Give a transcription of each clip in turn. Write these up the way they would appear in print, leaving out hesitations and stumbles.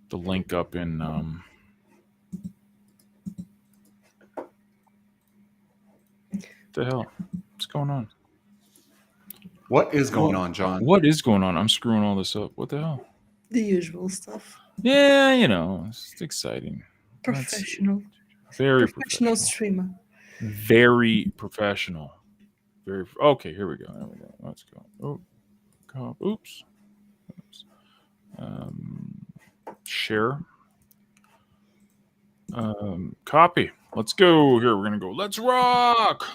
the link up in. The hell? What's going on? What is going on, John? What is going on? I'm screwing all this up. What the hell? The usual stuff. Yeah, it's exciting. Professional. Very professional streamer. Very professional. Very okay. Here we go. There we go. Let's go. Oh, oops. Share. Copy. Let's go. Here we're gonna go. Let's rock.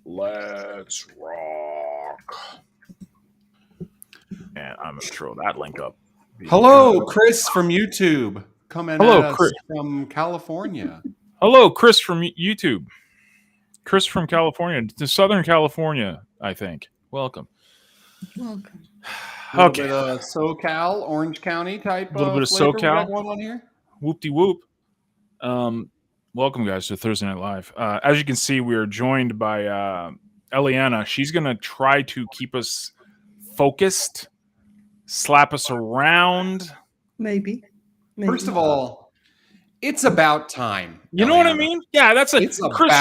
Let's rock. And I'm gonna throw that link up. Hello, Chris from YouTube. Coming at us Chris from California. Hello, Chris from YouTube. Chris from California, to Southern California, I think. Welcome. A little bit of SoCal, Orange County type. A little bit of flavor SoCal. Going on here. Whoop-de-whoop. Welcome, guys, to Thursday Night Live. As you can see, we are joined by Eliana. She's going to try to keep us focused, slap us around. Maybe. First of all, it's about time. You know what I mean? Yeah, that's it's Chris.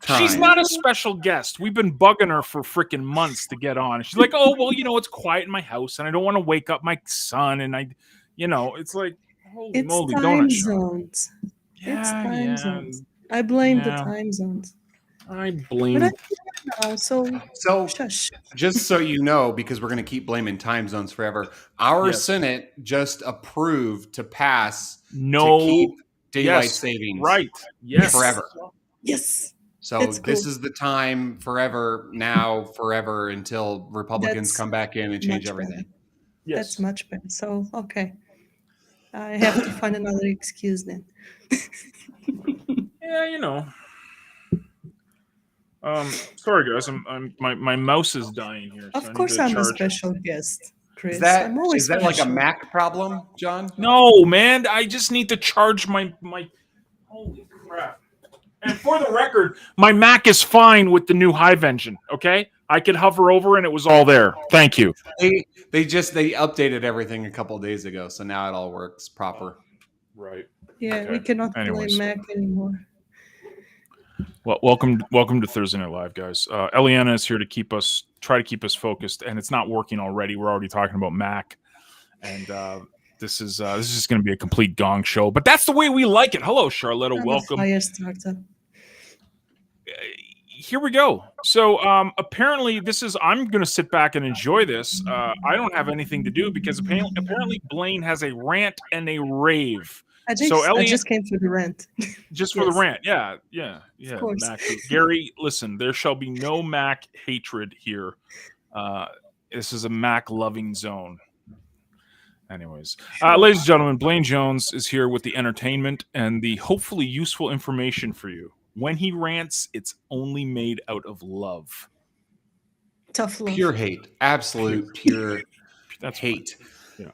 Time. She's not a special guest. We've been bugging her for freaking months to get on. She's like, oh, well, it's quiet in my house and I don't want to wake up my son. And it's like, holy moly, time zones. Yeah, it's time zones. I blame the time zones. I blame. But I know, so shush. Just so you know, because we're going to keep blaming time zones forever, our Senate just approved to pass to keep daylight savings forever. Yes. So this is the time forever until Republicans come back in and change everything. Yes. That's much better. So, okay. I have to find another excuse then. Yeah, sorry guys, my mouse is dying here. Of course I'm a special guest, Chris. Is that like a Mac problem, John? No, man. I just need to charge my holy crap. And for the record, my Mac is fine with the new Hive engine, okay? I could hover over and it was all there. Thank you. They updated everything a couple of days ago, so now it all works proper. Right. Yeah, okay. We cannot play Mac anymore. Well, welcome to Thursday Night Live, guys. Eliana is here to try to keep us focused, and it's not working already. We're already talking about Mac, and this is just going to be a complete gong show. But that's the way we like it. Hello, Charlotta. Welcome. Here we go. So apparently, I'm going to sit back and enjoy this. I don't have anything to do because apparently Blaine has a rant and a rave. I just came for the rant. Just for the rant. Yeah. Of course. Mac. Gary, listen, there shall be no Mac hatred here. This is a Mac loving zone. Anyways, ladies and gentlemen, Blaine Jones is here with the entertainment and the hopefully useful information for you. When he rants, it's only made out of love. Tough love. Pure hate. Absolute pure hate. Yeah.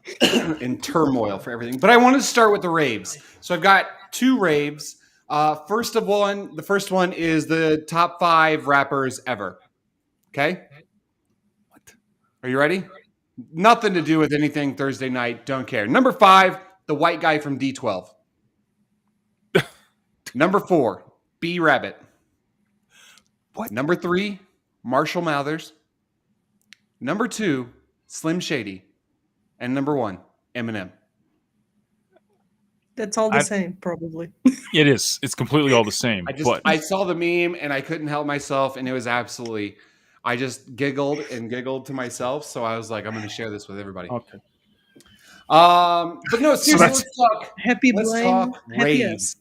And turmoil for everything. But I wanted to start with the raves. So I've got two raves. The first one is the top 5 rappers ever. Okay? What? Are you ready? Nothing to do with anything Thursday night. Don't care. Number 5, the white guy from D12. Number 4, B Rabbit. What? Number 3, Marshall Mathers. Number 2, Slim Shady. And number 1, Eminem. That's all the same, probably. It is. It's completely all the same. I saw the meme and I couldn't help myself, and it was absolutely. I just giggled to myself, so I was like, I'm going to share this with everybody. Okay. But no, seriously, let's talk raves.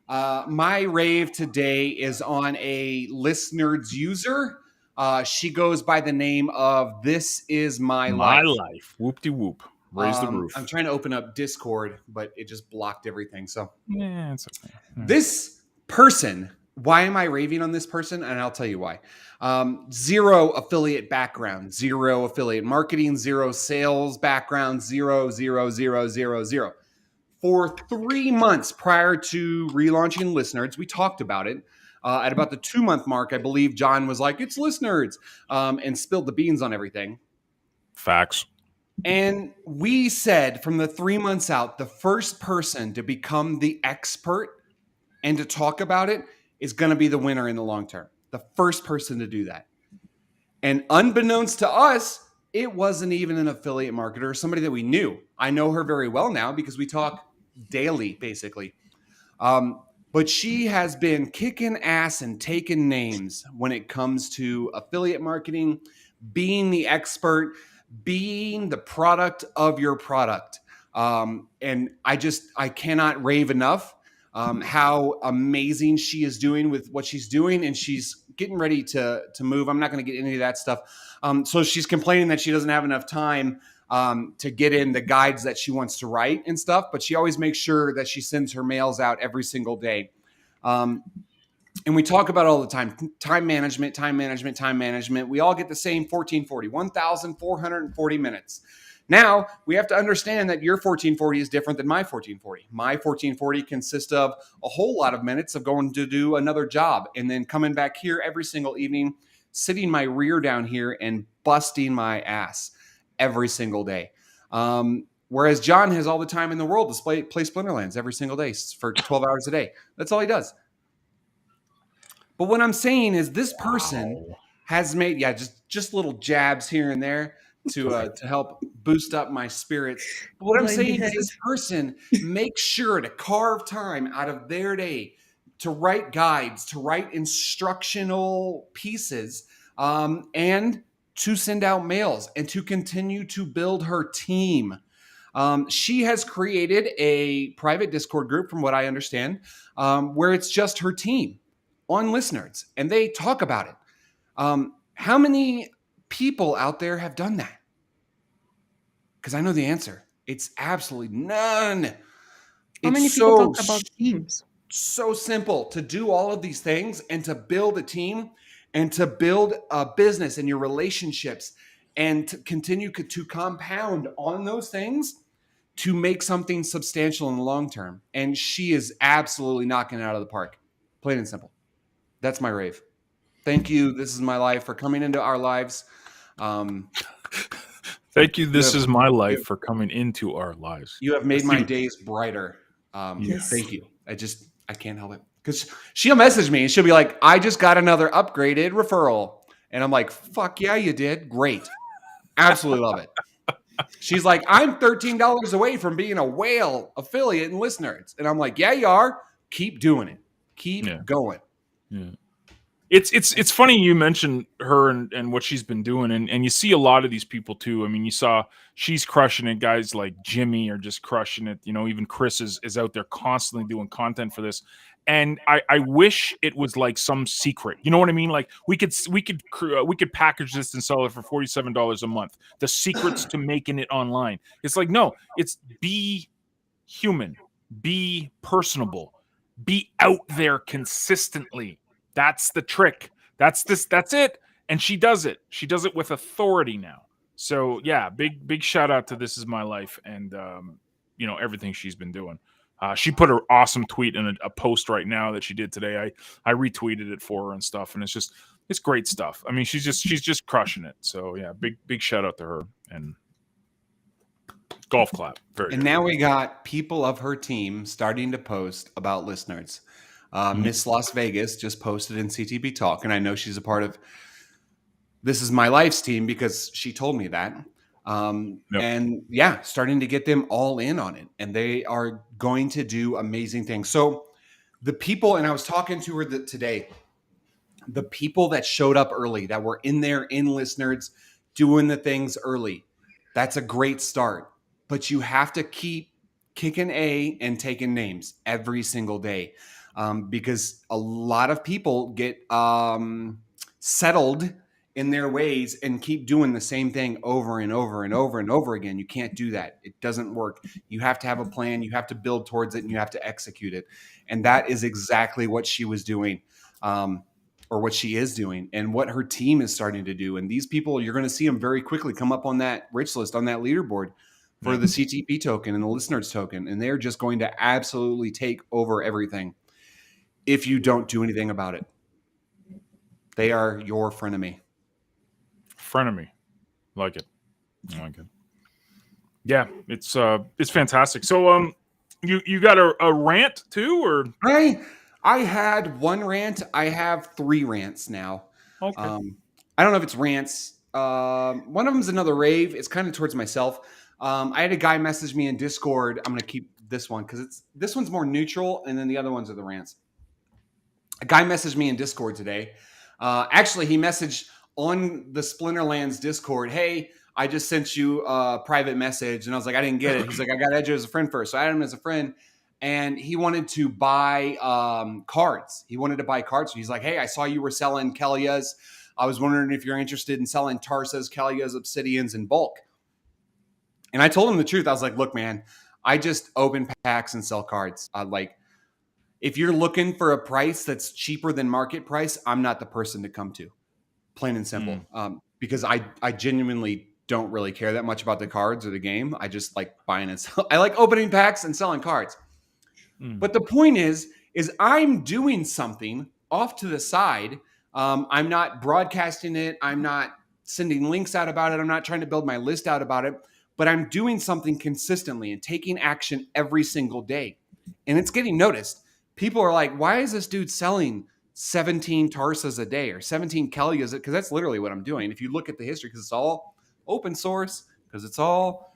My rave today is on a listener's user. She goes by the name of This Is My Life. Whoop-de-whoop. Raise the roof. I'm trying to open up Discord, but it just blocked everything. So yeah, it's okay. Yeah. This person, why am I raving on this person? And I'll tell you why. 0 affiliate background, 0 affiliate marketing, 0 sales background, 0. For 3 months prior to relaunching Listeners, we talked about it. At about the 2-month mark, I believe John was like, it's Listeners, and spilled the beans on everything. Facts. And we said from the 3 months out, the first person to become the expert and to talk about it is going to be the winner in the long term. The first person to do that. And unbeknownst to us, it wasn't even an affiliate marketer or somebody that we knew. I know her very well now because we talk daily, basically. But she has been kicking ass and taking names when it comes to affiliate marketing, being the expert, being the product of your product. And I cannot rave enough how amazing she is doing with what she's doing. And she's getting ready to move. I'm not going to get into any of that stuff. So she's complaining that she doesn't have enough time to get in the guides that she wants to write and stuff, but she always makes sure that she sends her mails out every single day. And we talk about it all the time. Time management, time management, time management. We all get the same 1440, 1,440 minutes. Now, we have to understand that your 1440 is different than my 1440. My 1440 consists of a whole lot of minutes of going to do another job and then coming back here every single evening, sitting my rear down here and busting my ass every single day. Whereas John has all the time in the world to play Splinterlands every single day for 12 hours a day. That's all he does. But what I'm saying is this person has made, just little jabs here and there to help boost up my spirits. But what I'm saying is this person makes sure to carve time out of their day to write guides, to write instructional pieces, and to send out mails and to continue to build her team. She has created a private Discord group, from what I understand, where it's just her team on Listeners, and they talk about it. How many people out there have done that? Because I know the answer. It's absolutely none. How many people talk about teams? So simple to do all of these things and to build a team and to build a business and your relationships and to continue to compound on those things to make something substantial in the long term. And she is absolutely knocking it out of the park. Plain and simple. That's my rave. Thank you. This is my life for coming into our lives. Thank you. This is my life for coming into our lives. You have made my days brighter. Yes. Thank you. I can't help it. Because she'll message me and she'll be like, I just got another upgraded referral. And I'm like, fuck yeah, you did. Great. Absolutely love it. She's like, I'm $13 away from being a whale affiliate and Listeners. And I'm like, yeah, you are. Keep doing it. Keep going. Yeah. It's funny you mentioned her and what she's been doing, and you see a lot of these people too. I mean, you saw she's crushing it. Guys like Jimmy are just crushing it. You know, even Chris is out there constantly doing content for this. And I wish it was like some secret. You know what I mean? Like we could package this and sell it for $47 a month. The secrets to making it online. It's like, no, it's be human, be personable, be out there consistently. That's the trick. That's it. And she does it. She does it with authority now. So yeah, big shout out to This Is My Life and everything she's been doing. She put an awesome tweet in a post right now that she did today. I retweeted it for her and stuff, and it's great stuff. I mean, she's just crushing it. So yeah, big shout out to her and golf clap. Now we got people of her team starting to post about Listeners. Miss Las Vegas just posted in CTB Talk, and I know she's a part of This Is My Life's team because she told me that. And yeah, starting to get them all in on it, and they are going to do amazing things. So the people, and I was talking to her today, the people that showed up early, that were in there in Listeners, doing the things early, that's a great start. But you have to keep kicking A and taking names every single day. Because a lot of people get settled in their ways and keep doing the same thing over and over and over and over again. You can't do that. It doesn't work. You have to have a plan. You have to build towards it, and you have to execute it. And that is exactly what she was doing, or what she is doing, and what her team is starting to do. And these people, you're going to see them very quickly come up on that rich list, on that leaderboard for the CTP token and the Listeners token. And they're just going to absolutely take over everything if you don't do anything about it. They are your frenemy. Frenemy. Like it. I like it. Yeah, it's fantastic. So you got a rant too, or I had one rant. I have 3 rants now. okay? I don't know if it's rants. One of them's another rave. It's kind of towards myself. I had a guy message me in Discord. I'm gonna keep this one because this one's more neutral, and then the other ones are the rants. A guy messaged me in Discord today. Actually, he messaged on the Splinterlands Discord, "Hey, I just sent you a private message," and I was like, "I didn't get it." He's like, "I got Edge as a friend first," so I added him as a friend, and he wanted to buy cards. He wanted to buy cards. So he's like, "Hey, I saw you were selling Kelias. I was wondering if you're interested in selling Tarsas, Kelias, Obsidians in bulk." And I told him the truth. I was like, "Look, man, I just open packs and sell cards. If you're looking for a price that's cheaper than market price, I'm not the person to come to, plain and simple. Because I genuinely don't really care that much about the cards or the game. I just like buying and selling. I like opening packs and selling cards. But the point is I'm doing something off to the side. I'm not broadcasting it. I'm not sending links out about it. I'm not trying to build my list out about it. But I'm doing something consistently and taking action every single day. And it's getting noticed. People are like, why is this dude selling 17 Tarsas a day or 17 Kelias? Because that's literally what I'm doing. If you look at the history, because it's all open source, because it's all,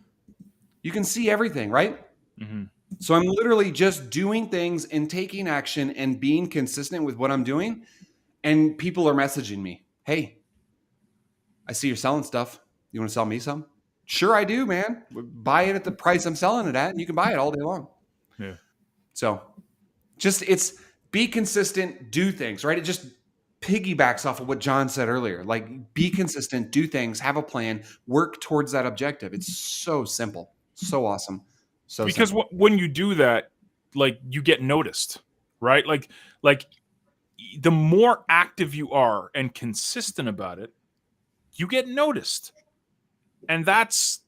you can see everything, right? Mm-hmm. So I'm literally just doing things and taking action and being consistent with what I'm doing. And people are messaging me, "Hey, I see you're selling stuff. You want to sell me some?" Sure, I do, man. Buy it at the price I'm selling it at, and you can buy it all day long. Yeah. So it's be consistent, do things, right? It just piggybacks off of what John said earlier. Like, be consistent, do things, have a plan, work towards that objective. It's so simple, so awesome. So because simple. when you do that, like, you get noticed, right? Like the more active you are and consistent about it, you get noticed. And that's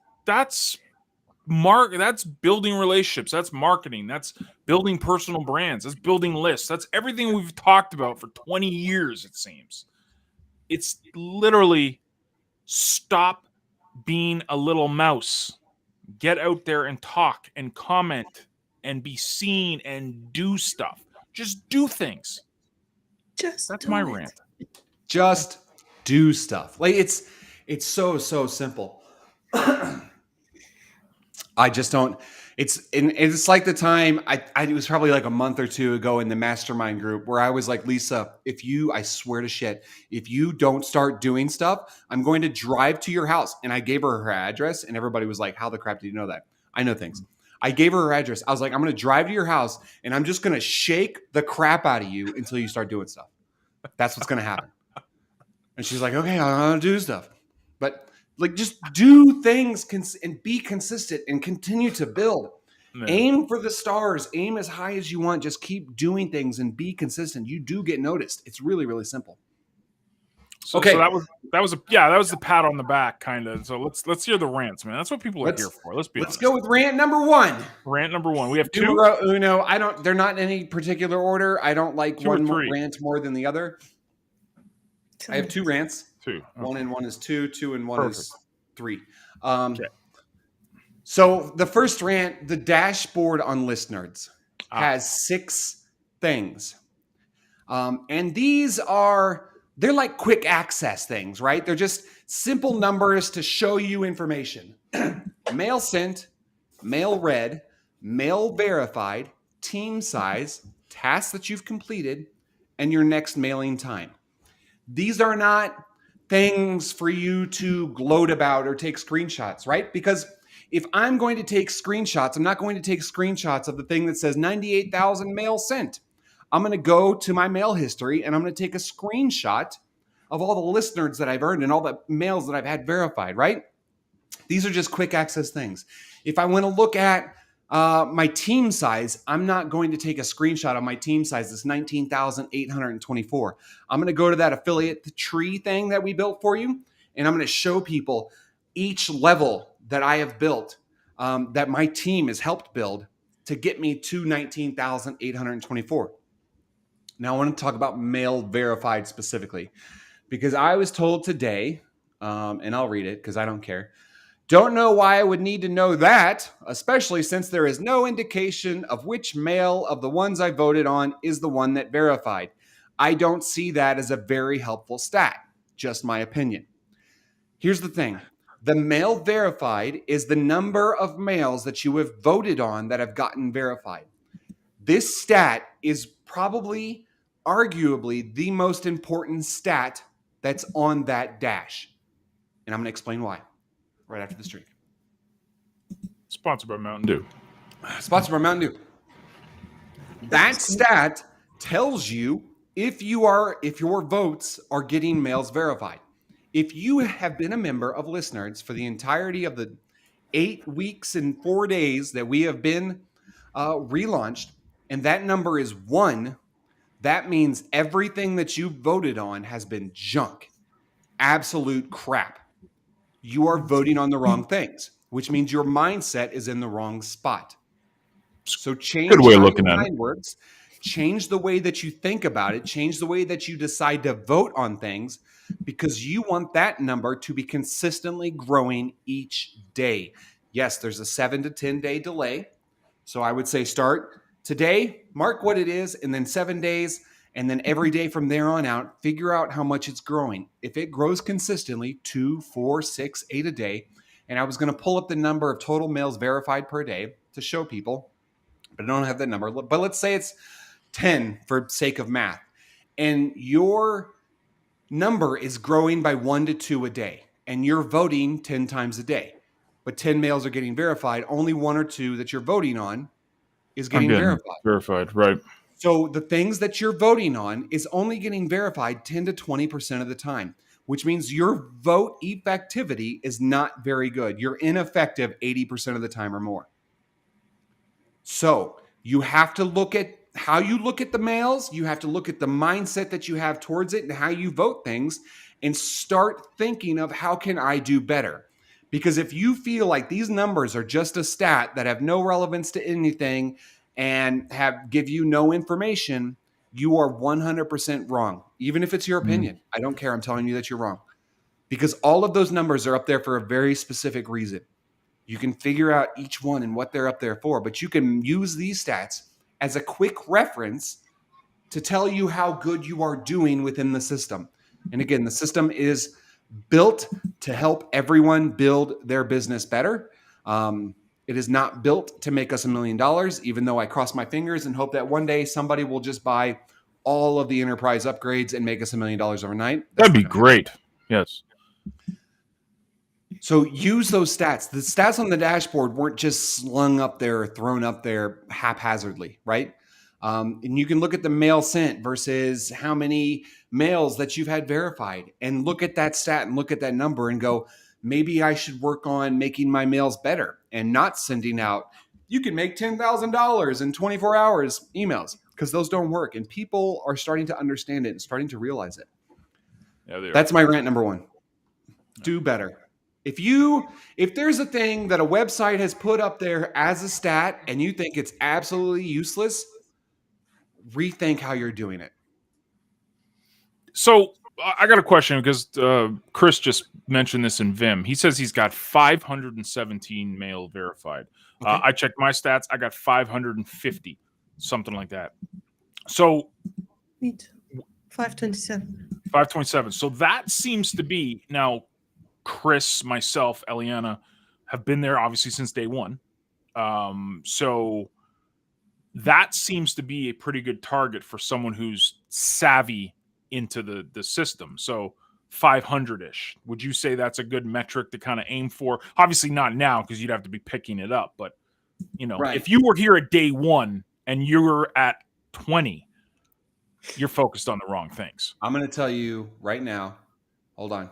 building relationships, that's marketing, that's building personal brands, that's building lists, that's everything we've talked about for 20 years, it seems. It's literally stop being a little mouse. Get out there and talk and comment and be seen and do stuff. Just do things. Just That's do my it. rant. Just do stuff. Like, it's so simple. I just don't. It's like the time it was probably like a month or two ago in the mastermind group where I was like, "Lisa, I swear to shit, if you don't start doing stuff, I'm going to drive to your house." And I gave her address, and everybody was like, "How the crap do you know that?" I know things. I gave her address. I was like, "I'm going to drive to your house, and I'm just going to shake the crap out of you until you start doing stuff. That's what's going to happen." And she's like, "Okay, I'll do stuff." But like, just do things and be consistent and continue to build. Yeah. Aim for the stars. Aim as high as you want. Just keep doing things and be consistent. You do get noticed. It's really, really simple. So, okay, so that was the pat on the back kind of. So let's hear the rants, man. That's what people are here for. Let's honest. Go with rant number 1. Rant number 1. We have 2. Numero uno. They're not in any particular order. I don't like one rant more than the other. I have 2 rants. 2. Okay. 1 and 1 is 2. 2 and 1 is 3. Okay. So the first rant, the dashboard on List Nerds has 6 things. And they're like quick access things, right? They're just simple numbers to show you information. Mail sent, mail read, mail verified, team size, tasks that you've completed, and your next mailing time. These are not things for you to gloat about or take screenshots, right? Because if I'm going to take screenshots, I'm not going to take screenshots of the thing that says 98,000 mail sent. I'm going to go to my mail history and I'm going to take a screenshot of all the List Nerds that I've earned and all the mails that I've had verified, right? These are just quick access things. If I want to look at my team size, I'm not going to take a screenshot of my team size. It's 19,824. I'm going to go to that affiliate tree thing that we built for you, and I'm going to show people each level that I have built, that my team has helped build to get me to 19,824. Now I want to talk about mail verified specifically, because I was told today, and I'll read it because I don't care. Don't know why I would need to know that, especially since there is no indication of which male of the ones I voted on is the one that verified. I don't see that as a very helpful stat. Just my opinion. Here's the thing. The male verified is the number of males that you have voted on that have gotten verified. This stat is probably, arguably, the most important stat that's on that dash. And I'm going to explain why right after this drink. Sponsored by Mountain Dew. Sponsored by Mountain Dew. That stat tells you if your votes are getting males verified. If you have been a member of Listeners for the entirety of the 8 weeks and 4 days that we have been relaunched, and that number is 1, that means everything that you voted on has been junk. Absolute crap. You are voting on the wrong things, which means your mindset is in the wrong spot. So change Good way of how looking your at it. mind works. Change the way that you think about it. Change the way that you decide to vote on things, because you want that number to be consistently growing each day. Yes, there's a 7 to 10 day delay. So I would say start today, mark what it is, and then 7 days, and then every day from there on out, figure out how much it's growing. If it grows consistently, 2, 4, 6, 8 a day, and I was going to pull up the number of total males verified per day to show people, but I don't have that number. But let's say it's 10 for sake of math. And your number is growing by 1 to 2 a day. And you're voting 10 times a day. But 10 males are getting verified. Only 1 or 2 that you're voting on is getting verified. Verified, right. So the things that you're voting on is only getting verified 10 to 20% of the time, which means your vote effectivity is not very good. You're ineffective 80% of the time or more. So you have to look at how you look at the males. You have to look at the mindset that you have towards it and how you vote things, and start thinking of how can I do better? Because if you feel like these numbers are just a stat that have no relevance to anything and give you no information, you are 100% wrong. Even if it's your opinion, I don't care. I'm telling you that you're wrong, because all of those numbers are up there for a very specific reason. You can figure out each one and what they're up there for, but you can use these stats as a quick reference to tell you how good you are doing within the system. And again, the system is built to help everyone build their business better. It is not built to make us $1 million, even though I cross my fingers and hope that one day somebody will just buy all of the enterprise upgrades and make us $1 million overnight. That'd be great. Yes. So use those stats. The stats on the dashboard weren't just slung up there or thrown up there haphazardly, right? And you can look at the mail sent versus how many mails that you've had verified, and look at that stat and look at that number and go, maybe I should work on making my mails better and not sending out, you can make $10,000 in 24 hours emails, because those don't work. And people are starting to understand it and starting to realize it. Yeah, that's my rant number 1. Do better. If there's a thing that a website has put up there as a stat and you think it's absolutely useless, rethink how you're doing it. So I got a question, because Chris just mentioned this in Vim. He says he's got 517 male verified. Okay. I checked my stats. I got 550, something like that. So me too. 527. 527. So that seems to be now. Chris, myself, Eliana have been there obviously since day one. So that seems to be a pretty good target for someone who's savvy into the system. So 500-ish. Would you say that's a good metric to kind of aim for? Obviously not now, because you'd have to be picking it up. But, right. If you were here at day 1 and you were at 20, you're focused on the wrong things. I'm going to tell you right now. Hold on.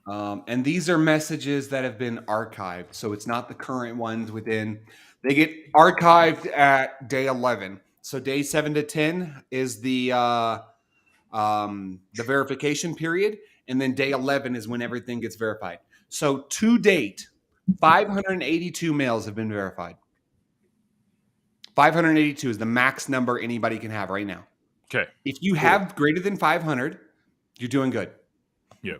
And these are messages that have been archived. So it's not the current ones they get archived at day 11. So day 7 to 10 is the verification period. And then day 11 is when everything gets verified. So to date, 582 males have been verified. 582 is the max number anybody can have right now. Okay. If you have greater than 500, you're doing good. Yeah.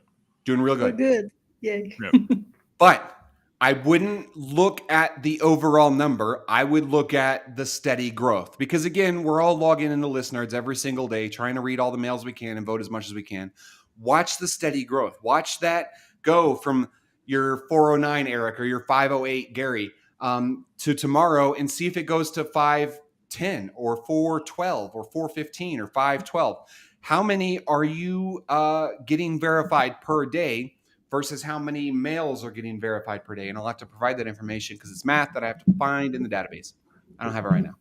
Doing real good. We're good. Yay. Yep. But I wouldn't look at the overall number. I would look at the steady growth, because again, we're all logging into Listeners every single day, trying to read all the mails we can and vote as much as we can. Watch the steady growth. Watch that go from your 409 Eric or your 508 Gary to tomorrow, and see if it goes to 510 or 412 or 415 or 512. How many are you getting verified per day versus how many mails are getting verified per day? And I'll have to provide that information because it's math that I have to find in the database. I don't have it right now.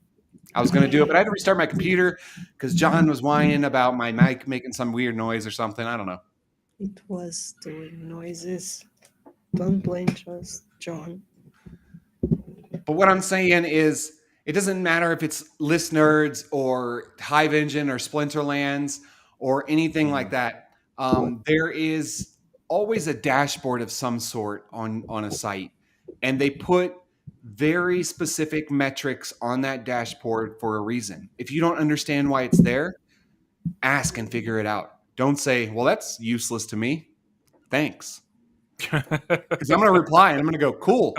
I was going to do it, but I had to restart my computer because John was whining about my mic making some weird noise or something. I don't know. It was doing noises. Don't blame just John. But what I'm saying is, it doesn't matter if it's Listeners or Hive Engine or Splinterlands or anything like that. There is always a dashboard of some sort on a site, and they put very specific metrics on that dashboard for a reason. If you don't understand why it's there, ask and figure it out. Don't say, well, that's useless to me. Thanks. Because I'm going to reply and I'm going to go, cool.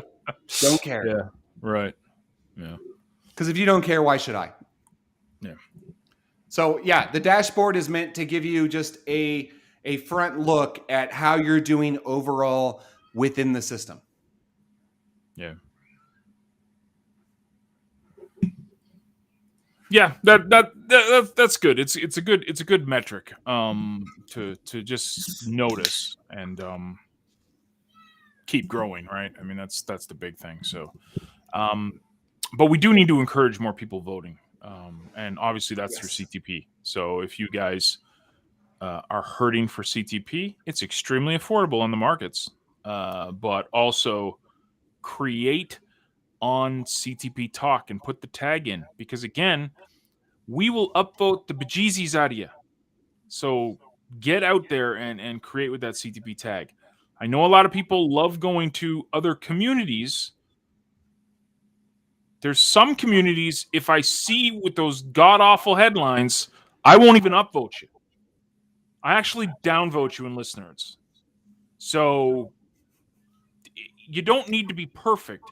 Don't care. Yeah. Right. Yeah. Because if you don't care, why should I? Yeah. So yeah, the dashboard is meant to give you just a front look at how you're doing overall within the system. Yeah. Yeah, that's good. It's a good metric to just notice and keep growing, right? I mean, that's the big thing. So but we do need to encourage more people voting. And obviously that's through CTP. So if you guys are hurting for CTP, it's extremely affordable in the markets. But also create on CTP Talk and put the tag in, because again, we will upvote the bejesus out of you. So get out there and create with that CTP tag. I know a lot of people love going to other communities. There's some communities, if I see with those god-awful headlines, I won't even upvote you. I actually downvote you in Listeners. So you don't need to be perfect,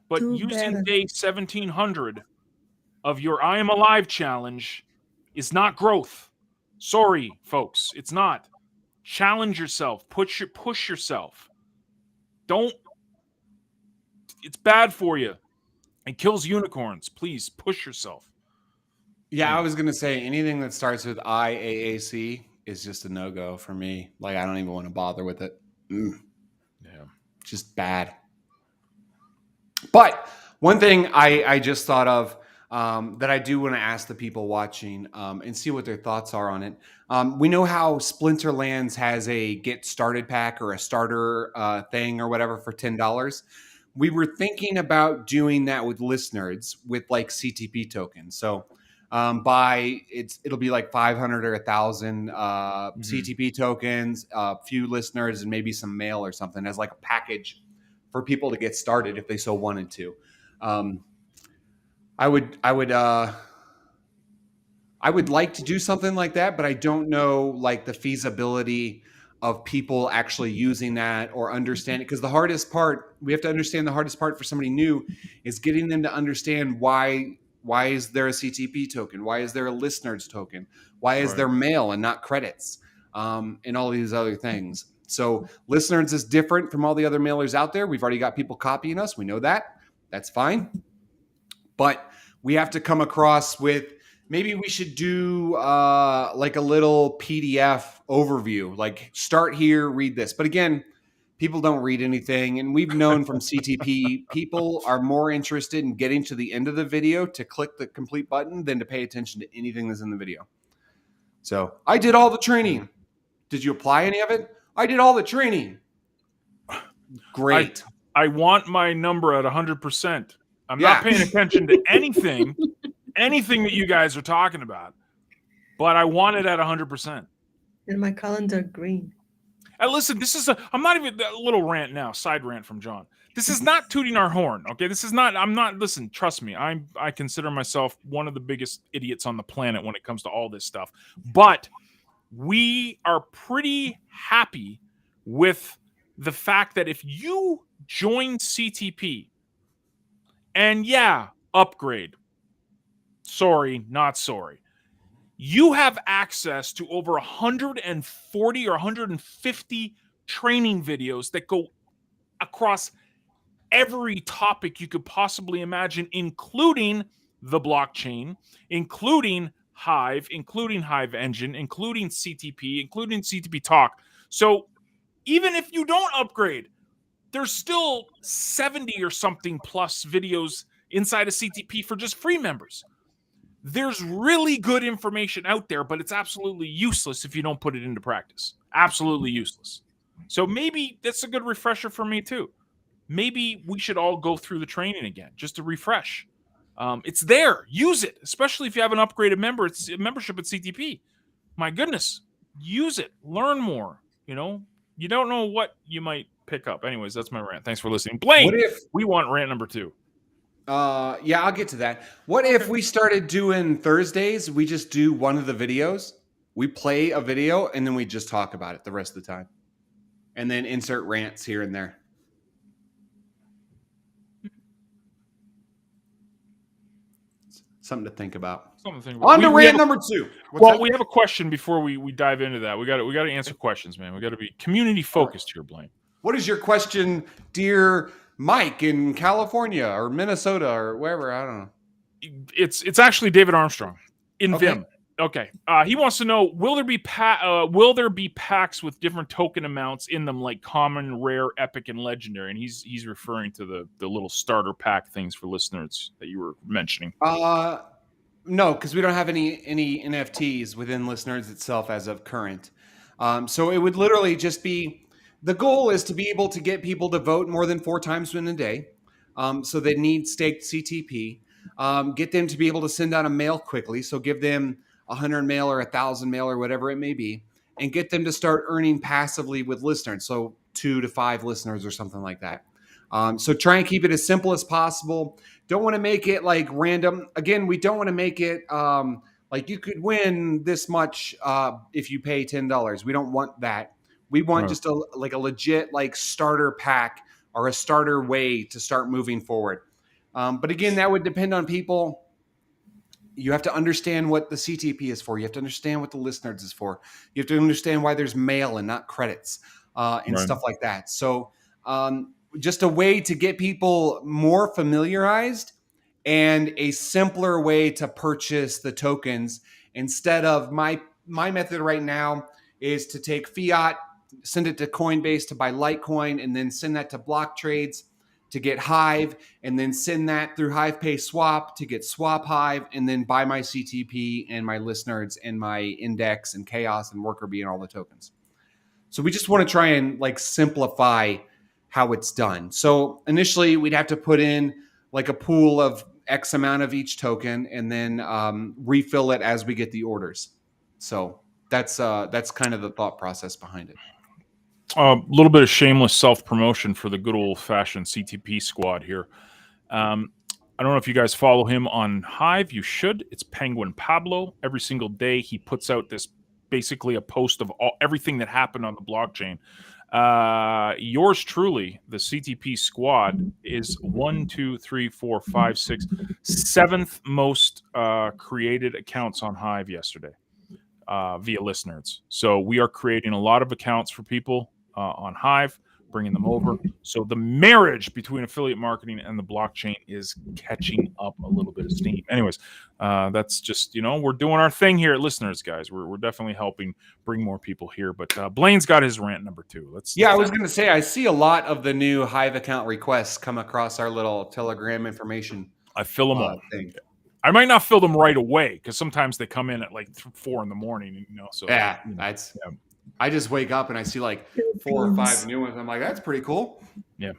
but using day 1700 of your I Am Alive challenge is not growth. Sorry, folks, it's not. Challenge yourself. Push yourself. Don't. It's bad for you. It kills unicorns. Please push yourself. Yeah, I was going to say anything that starts with IAAC is just a no-go for me. Like, I don't even want to bother with it. Yeah. Just bad. But one thing I just thought of that I do want to ask the people watching and see what their thoughts are on it. We know how Splinterlands has a get started pack or a starter thing or whatever for $10. We were thinking about doing that with Listeners with like CTP tokens. So it'll be like 500 or 1,000 CTP tokens, a few Listeners, and maybe some mail or something as like a package for people to get started if they so wanted to. I would like to do something like that, but I don't know like the feasibility of people actually using that or understanding, because the hardest part, we have to understand the hardest part for somebody new is getting them to understand why is there a CTP token? Why is there a Listeners token? Why is there mail and not credits? And all these other things. So Listeners is different from all the other mailers out there. We've already got people copying us. We know that. That's fine. But we have to come across with, maybe we should do like a little PDF overview, like start here, read this. But again, people don't read anything. And we've known from CTP, people are more interested in getting to the end of the video to click the complete button than to pay attention to anything that's in the video. So I did all the training. Did you apply any of it? I did all the training. Great. I want my number at 100%. I'm not paying attention to anything that you guys are talking about, but I want it at 100%. And my calendar green. And listen, I'm not even a little rant now, side rant from John. This is not tooting our horn, okay? Listen, trust me, I consider myself one of the biggest idiots on the planet when it comes to all this stuff. But we are pretty happy with the fact that if you join CTP and upgrade. Sorry, not sorry. You have access to over 140 or 150 training videos that go across every topic you could possibly imagine, including the blockchain, including Hive, including Hive Engine, including CTP Talk. So even if you don't upgrade, there's still 70 or something plus videos inside of CTP for just free members. There's really good information out there, but it's absolutely useless if you don't put it into practice. Absolutely useless. So maybe that's a good refresher for me too. Maybe we should all go through the training again just to refresh. It's there. Use it, especially if you have an upgraded membership at CTP. My goodness, use it. Learn more. You don't know what you might pick up. Anyways, that's my rant. Thanks for listening. Blaine, we want rant number 2. Yeah, I'll get to that. What if we started doing Thursdays? We just do one of the videos. We play a video and then we just talk about it the rest of the time. And then insert rants here and there. Something to think about. On to rant number 2. We have a question before we dive into that. We got to answer questions, man. We got to be community focused here, Blaine. What is your question, dear Mike in California or Minnesota or wherever? I don't know. It's actually David Armstrong in Vim. Okay. He wants to know, will there be packs with different token amounts in them, like common, rare, epic, and legendary? And he's referring to the little starter pack things for listeners that you were mentioning. No, because we don't have any NFTs within Listeners itself as of current. So it would literally just be, the goal is to be able to get people to vote more than 4 times in a day. So they need staked CTP. Get them to be able to send out a mail quickly. So give them 100 mail or 1,000 mail or whatever it may be, and get them to start earning passively with listeners. So 2 to 5 listeners or something like that. So try and keep it as simple as possible. Don't want to make it like random. Again, we don't want to make it like you could win this much if you pay $10. We don't want that. We want just a legit like starter pack or a starter way to start moving forward. But again, that would depend on people. You have to understand what the CTP is for. You have to understand what the listeners is for. You have to understand why there's mail and not credits and stuff like that. So just a way to get people more familiarized and a simpler way to purchase the tokens instead of my method right now is to take fiat, send it to Coinbase to buy Litecoin, and then send that to block trades to get Hive, and then send that through HivePay Swap to get Swap Hive, and then buy my CTP and my listeners and my Index and Chaos and Worker Bee and all the tokens. So we just want to try and like simplify how it's done. So initially we'd have to put in like a pool of X amount of each token and then refill it as we get the orders. So that's kind of the thought process behind it. A little bit of shameless self-promotion for the good old-fashioned CTP squad here. I don't know if you guys follow him on Hive. You should. It's Penguin Pablo. Every single day he puts out this basically a post of everything that happened on the blockchain. Yours truly, the CTP squad, is 7th most created accounts on Hive yesterday via listeners. So we are creating a lot of accounts for people on Hive, bringing them over. So the marriage between affiliate marketing and the blockchain is catching up a little bit of steam. Anyways, that's just, we're doing our thing here at Listeners, guys. We're definitely helping bring more people here. But Blaine's got his rant number 2. I was going to say, I see a lot of the new Hive account requests come across our little Telegram information. I fill them all. Thing. I might not fill them right away because sometimes they come in at like 4 in the morning. So I just wake up and I see like 4 or 5 new ones. I'm like, that's pretty cool. Yeah.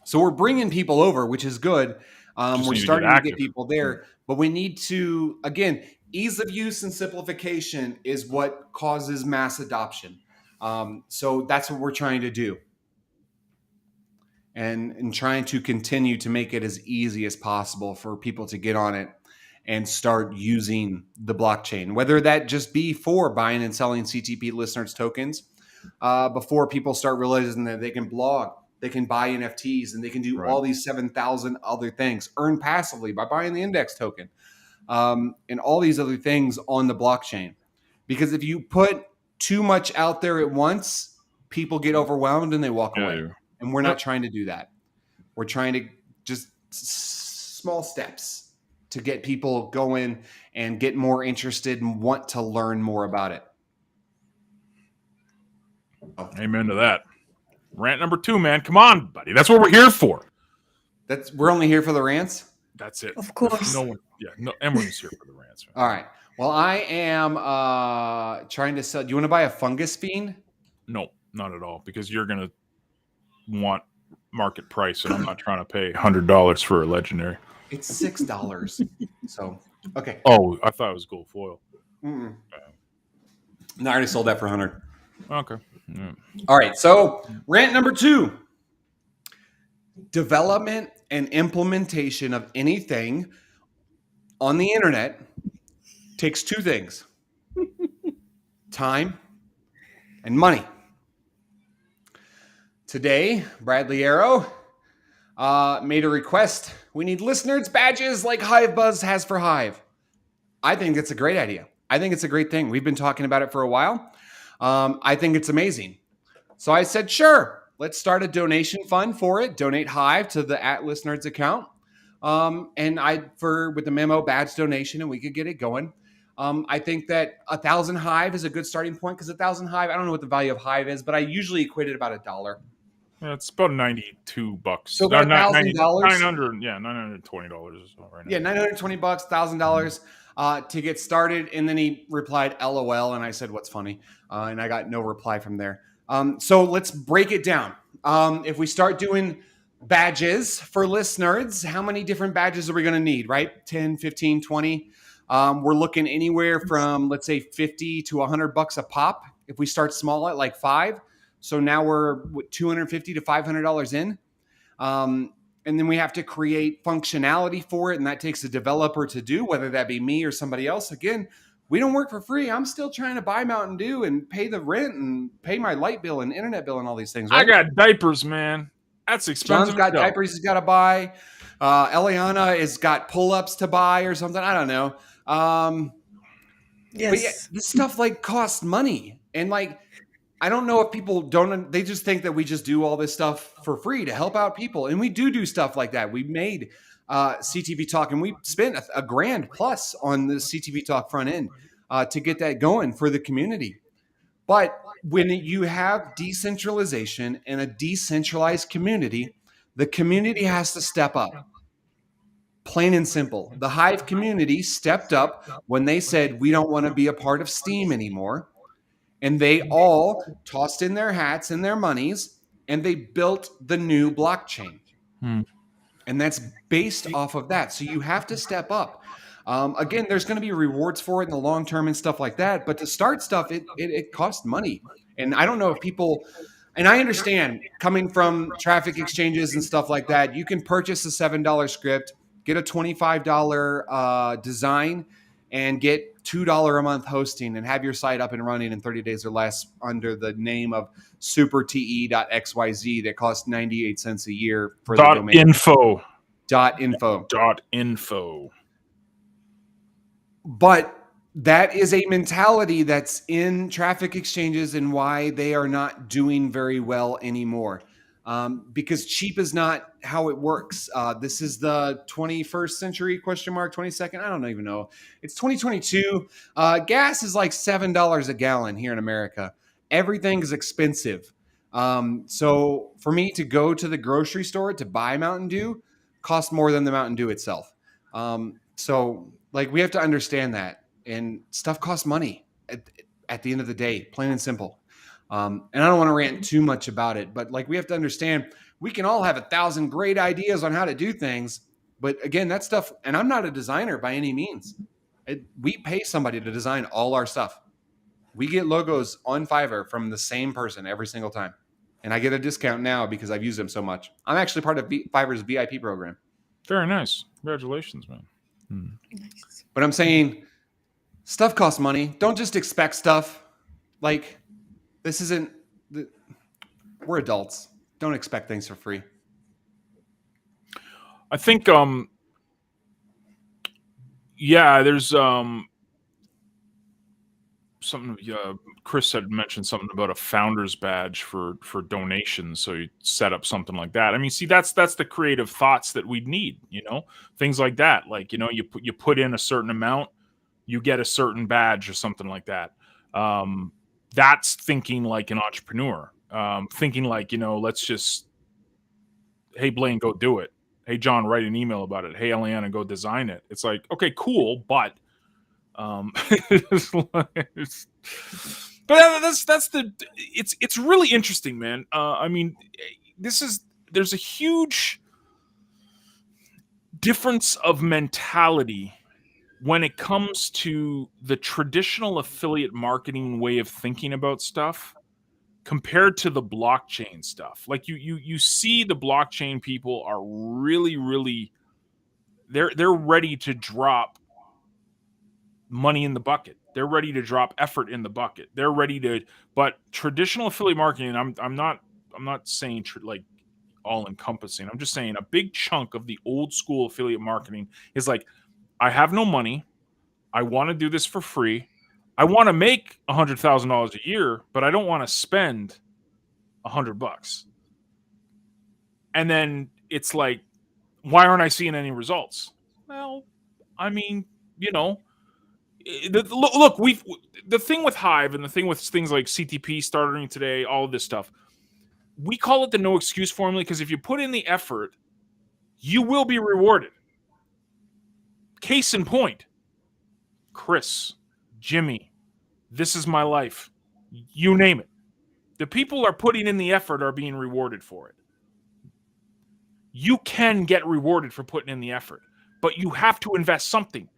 So we're bringing people over, which is good. We're starting to get people there, but we need to, again, ease of use and simplification is what causes mass adoption. So that's what we're trying to do. And trying to continue to make it as easy as possible for people to get on it and start using the blockchain, whether that just be for buying and selling CTP listeners tokens before people start realizing that they can blog They can buy NFTs and they can do all these 7,000 other things, earn passively by buying the index token, and all these other things on the blockchain. Because if you put too much out there at once, people get overwhelmed and they walk away. And we're not trying to do that. We're trying to just small steps to get people going and get more interested and want to learn more about it. Amen to that. Rant number 2, man. Come on, buddy. That's what we're here for. We're only here for the rants? That's it. Of course. Everyone's here for the rants. Man. All right. Well, I am trying to sell. Do you want to buy a fungus fiend? No, not at all. Because you're going to want market price, and I'm not trying to pay $100 for a legendary. It's $6. So, okay. Oh, I thought it was gold foil. No, I already sold that for 100. Okay. Yeah. All right. So, rant number 2. Development and implementation of anything on the internet takes 2 things: time and money. Today, Bradley Arrow made a request. We need listeners' badges like Hive Buzz has for Hive. I think it's a great idea. I think it's a great thing. We've been talking about it for a while. I think it's amazing. So I said, sure, let's start a donation fund for it. Donate Hive to the @ListNerds account. And with the memo badge donation, and we could get it going. I think that 1,000 Hive is a good starting point, because 1,000 Hive, I don't know what the value of Hive is, but I usually equate it about $1. Yeah, it's about $92. So about $1,000. $920 or so right now. Yeah, $920, $1,000 to get started. And then he replied, LOL. And I said, what's funny? And I got no reply from there. So let's break it down. If we start doing badges for listeners, how many different badges are we going to need, right? 10, 15, 20. We're looking anywhere from, let's say, $50 to $100 a pop. If we start small at like 5. So now we're $250 to $500 in. And then we have to create functionality for it. And that takes a developer to do, whether that be me or somebody else. Again, we don't work for free. I'm still trying to buy Mountain Dew and pay the rent and pay my light bill and internet bill and all these things. Right? I got diapers, man. That's expensive. John's got diapers he's got to buy. Eliana has got pull-ups to buy or something. I don't know. Yes. But yeah, this stuff like costs money. And like, I don't know if people they just think that we just do all this stuff for free to help out people. And we do stuff like that. We made CTV Talk, and we spent $1,000 plus on the CTV Talk front end to get that going for the community. But when you have decentralization and a decentralized community, the community has to step up. Plain and simple. The Hive community stepped up when they said, we don't want to be a part of Steam anymore. And they all tossed in their hats and their monies, and they built the new blockchain. And that's based off of that. So you have to step up. Again, there's going to be rewards for it in the long term and stuff like that. But to start stuff, it costs money. And I don't know if people, and I understand coming from traffic exchanges and stuff like that, you can purchase a $7 script, get a $25 design, and get $2 a month hosting and have your site up and running in 30 days or less under the name of superte.xyz that costs 98 cents a year for the domain. .info. .info. But that is a mentality that's in traffic exchanges and why they are not doing very well anymore. Because cheap is not how it works. This is the 21st century, 22nd. I don't even know. It's 2022. Gas is like $7 a gallon here in America. Everything is expensive. So for me to go to the grocery store to buy Mountain Dew costs more than the Mountain Dew itself. So like we have to understand that, and stuff costs money at the end of the day, plain and simple. And I don't want to rant too much about it, but like we have to understand we can all have 1,000 great ideas on how to do things. But again, that stuff, and I'm not a designer by any means. We pay somebody to design all our stuff. We get logos on Fiverr from the same person every single time. And I get a discount now because I've used them so much. I'm actually part of Fiverr's VIP program. Very nice. Congratulations, man. Nice. But I'm saying stuff costs money. Don't just expect stuff. Like, this isn't, we're adults. don't expect things for free. I think there's something Chris had mentioned something about a founder's badge for donations, so you set up something like that. I mean, see, that's the creative thoughts that we'd need, things like that. Like, you put in a certain amount, you get a certain badge or something like that. That's thinking like an entrepreneur, thinking like, let's just, hey, Blaine, go do it. Hey, John, write an email about it. Hey, Eliana, go design it. It's like, okay, cool, but but it's really interesting, man. I mean, there's a huge difference of mentality when it comes to the traditional affiliate marketing way of thinking about stuff compared to the blockchain stuff. Like you see the blockchain people are really they're ready to drop money in the bucket. They're ready to drop effort in the bucket. They're ready to, but traditional affiliate marketing, I'm not saying like all encompassing. I'm just saying a big chunk of the old school affiliate marketing is like, I have no money. I want to do this for free. I want to make $100,000 a year, but I don't want to spend $100. And then it's like, why aren't I seeing any results? Well, I mean, look, the thing with Hive and the thing with things like CTP starting today, all of this stuff, we call it the no excuse formula because if you put in the effort, you will be rewarded. Case in point, Chris, Jimmy, This Is My Life, you name it. The people are putting in the effort are being rewarded for it. You can get rewarded for putting in the effort, but you have to invest something.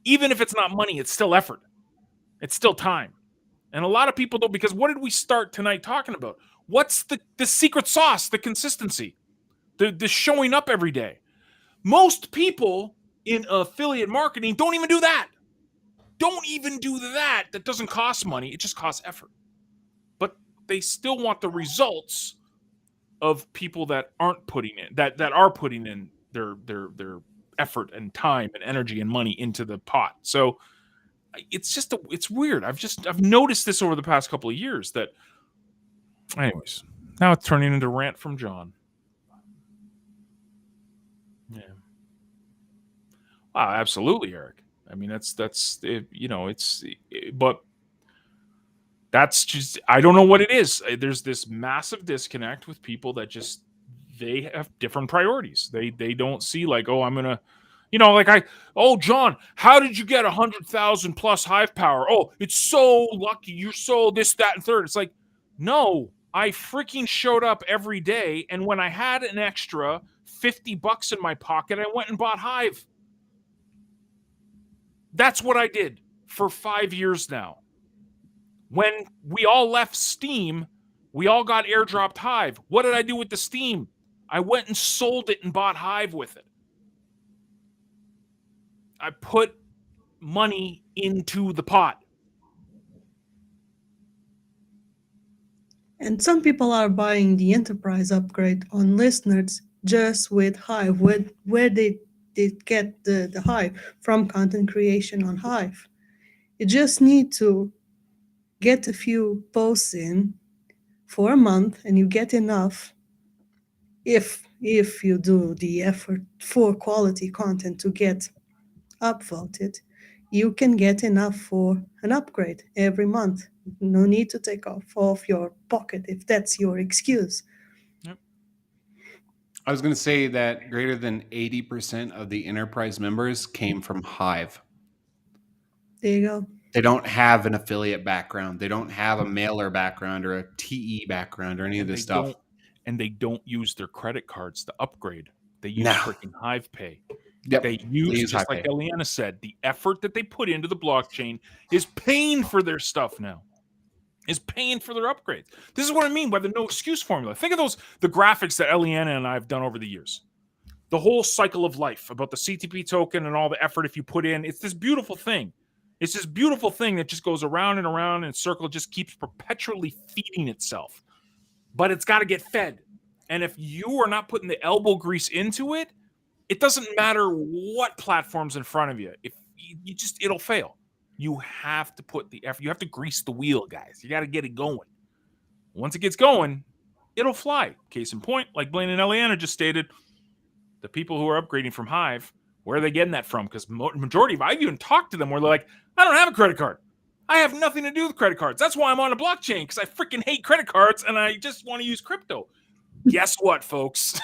Even if it's not money, it's still effort. It's still time. And a lot of people don't, because what did we start tonight talking about? What's the secret sauce, the consistency, the showing up every day? Most people in affiliate marketing don't even do that. Don't even do that. That doesn't cost money. It just costs effort. But they still want the results of people that aren't putting in, that are putting in their effort and time and energy and money into the pot. So it's just it's weird. I've noticed this over the past couple of years that, anyways, now it's turning into rant from John. Yeah. Absolutely, Eric. I mean, that's but that's just, I don't know what it is. There's this massive disconnect with people that just, they have different priorities. They don't see like, oh, I'm going to, John, how did you get 100,000 plus Hive power? Oh, it's so lucky. You're so this, that, and third. It's like, no, I freaking showed up every day. And when I had an extra $50 in my pocket, I went and bought Hive. That's what I did for 5 years now. When we all left Steam, we all got airdropped Hive. What did I do with the Steam? I went and sold it and bought Hive with it. I put money into the pot. And some people are buying the enterprise upgrade on listeners just with Hive, where they get the Hive from content creation on Hive. You just need to get a few posts in for a month and you get enough if you do the effort for quality content to get upvoted. You can get enough for an upgrade every month. No need to take off your pocket if that's your excuse. Yep. I was going to say that greater than 80% of the enterprise members came from Hive. There you go. They don't have an affiliate background. They don't have a mailer background or a TE background or any of this stuff. And they don't use their credit cards to upgrade. They use freaking Hive Pay. Yep. They use, just like Eliana said, the effort that they put into the blockchain is paying for their stuff now. Is paying for their upgrades. This is what I mean by the no excuse formula. Think of the graphics that Eliana and I have done over the years. The whole cycle of life about the CTP token and all the effort if you put in. It's this beautiful thing. It's this beautiful thing that just goes around and around and circle, just keeps perpetually feeding itself. But it's got to get fed. And if you are not putting the elbow grease into it, it doesn't matter what platform's in front of you. If you just, it'll fail. You have to put the effort. You have to grease the wheel, guys. You got to get it going. Once it gets going, it'll fly. Case in point, like Blaine and Eliana just stated, the people who are upgrading from Hive, where are they getting that from? Because majority of, I've even talked to them where they're like, I don't have a credit card. I have nothing to do with credit cards. That's why I'm on a blockchain, because I freaking hate credit cards and I just want to use crypto. Guess what, folks?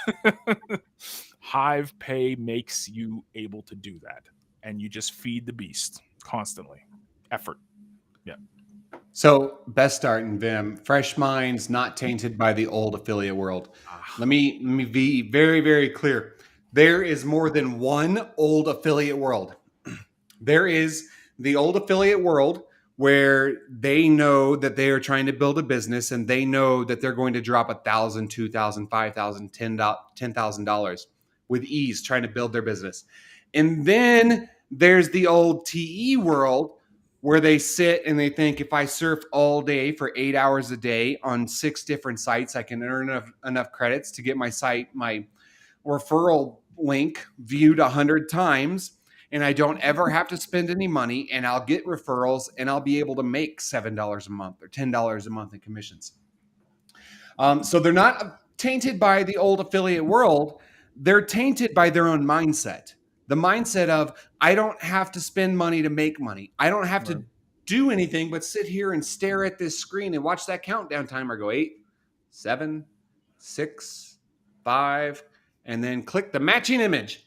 Hive Pay makes you able to do that. And you just feed the beast constantly. Effort. Yeah. So, best start in Vim. Fresh minds, not tainted by the old affiliate world. Let me be very, very clear. There is more than one old affiliate world. There is the old affiliate world where they know that they are trying to build a business and they know that they're going to drop $1,000, $2,000, $5,000, $10,000 with ease trying to build their business. And then there's the old TE world where they sit and they think, if I surf all day for 8 hours a day on 6 different sites, I can earn enough credits to get my site, my referral link viewed 100 times. And I don't ever have to spend any money, and I'll get referrals, and I'll be able to make $7 a month or $10 a month in commissions. So they're not tainted by the old affiliate world. They're tainted by their own mindset. The mindset of, I don't have to spend money to make money. I don't have to do anything but sit here and stare at this screen and watch that countdown timer go 8, 7, 6, 5, and then click the matching image.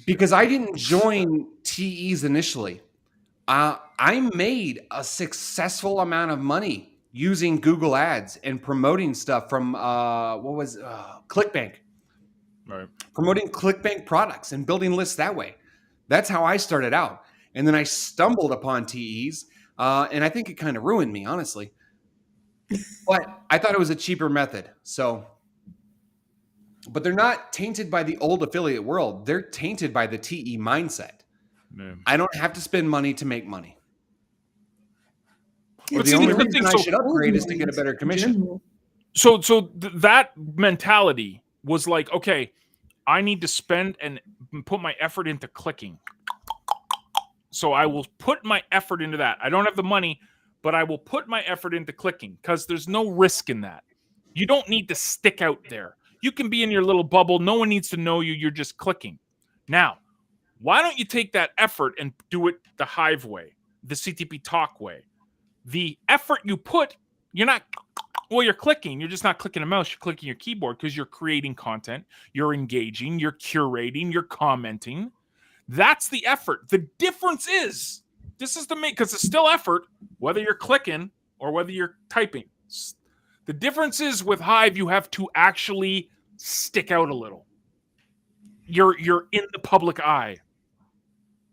Because I didn't join TEs initially. I made a successful amount of money using Google Ads and promoting stuff from ClickBank. Right. Promoting ClickBank products and building lists that way. That's how I started out. And then I stumbled upon TEs, and I think it kind of ruined me, honestly. But I thought it was a cheaper method. But they're not tainted by the old affiliate world. They're tainted by the TE mindset. Man. I don't have to spend money to make money. Well, the only reason I should upgrade is to get a better commission. So that mentality was like, okay, I need to spend and put my effort into clicking. So I will put my effort into that. I don't have the money, but I will put my effort into clicking because there's no risk in that. You don't need to stick out there. You can be in your little bubble. No one needs to know you. You're just clicking. Now, why don't you take that effort and do it the Hive way, the CTP Talk way? The effort you put, you're clicking. You're just not clicking a mouse. You're clicking your keyboard because you're creating content. You're engaging. You're curating. You're commenting. That's the effort. The difference is, this is because it's still effort, whether you're clicking or whether you're typing. The difference is with Hive, you have to actually stick out a little. You're in the public eye.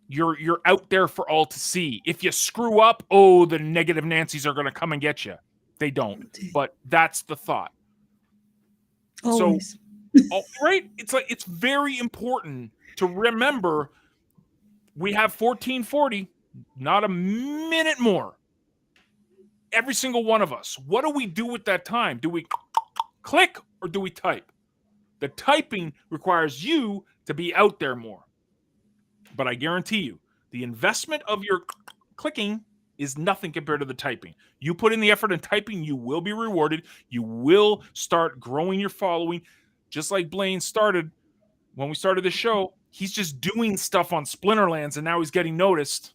You're out there for all to see. If you screw up, the negative Nancys are going to come and get you. They don't, but that's the thought. Always. So, right? It's very important to remember we have 1440, not a minute more. Every single one of us. What do we do with that time? Do we click or do we type? The typing requires you to be out there more. But I guarantee you, the investment of your clicking is nothing compared to the typing. You put in the effort in typing, you will be rewarded. You will start growing your following. Just like Blaine started when we started the show, he's just doing stuff on Splinterlands and now he's getting noticed.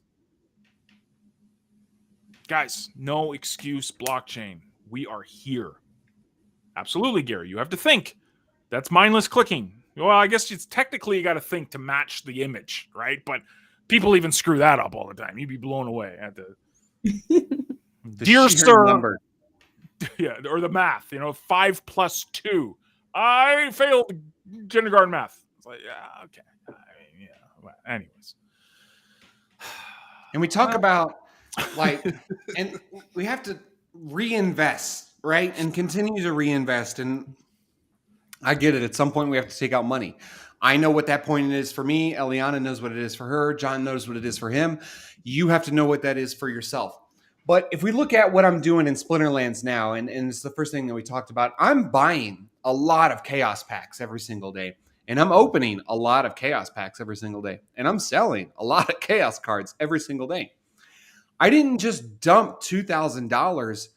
Guys, no excuse blockchain. We are here. Absolutely, Gary. You have to think. That's mindless clicking. Well, I guess it's technically you got to think to match the image, right? But people even screw that up all the time. You'd be blown away at the dear sir number. Yeah, or the math. 5 plus 2. I failed kindergarten math. It's like, yeah, okay. Well, anyways. And we talk about and we have to reinvest, right? And continue to reinvest. And I get it. At some point, we have to take out money. I know what that point is for me. Eliana knows what it is for her. John knows what it is for him. You have to know what that is for yourself. But if we look at what I'm doing in Splinterlands now, and it's the first thing that we talked about, I'm buying a lot of chaos packs every single day. And I'm opening a lot of chaos packs every single day. And I'm selling a lot of chaos cards every single day. I didn't just dump $2,000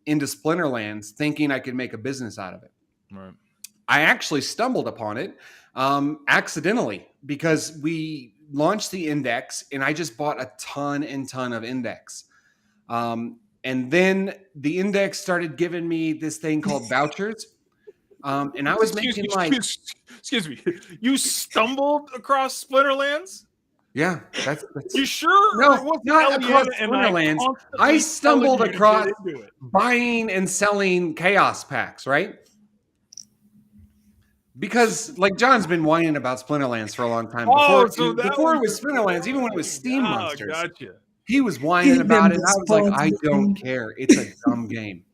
into Splinterlands thinking I could make a business out of it. Right. I actually stumbled upon it accidentally because we launched the index and I just bought a ton of index. And then the index started giving me this thing called vouchers. And I was making excuse me, you stumbled across Splinterlands? Yeah, that's you sure? No, not across Splinterlands. I stumbled across buying and selling chaos packs, right? Because like John's been whining about Splinterlands for a long time. Before it was Splinterlands, even when it was Steam Monsters, he was whining about it. I was like, I don't care. It's a dumb game.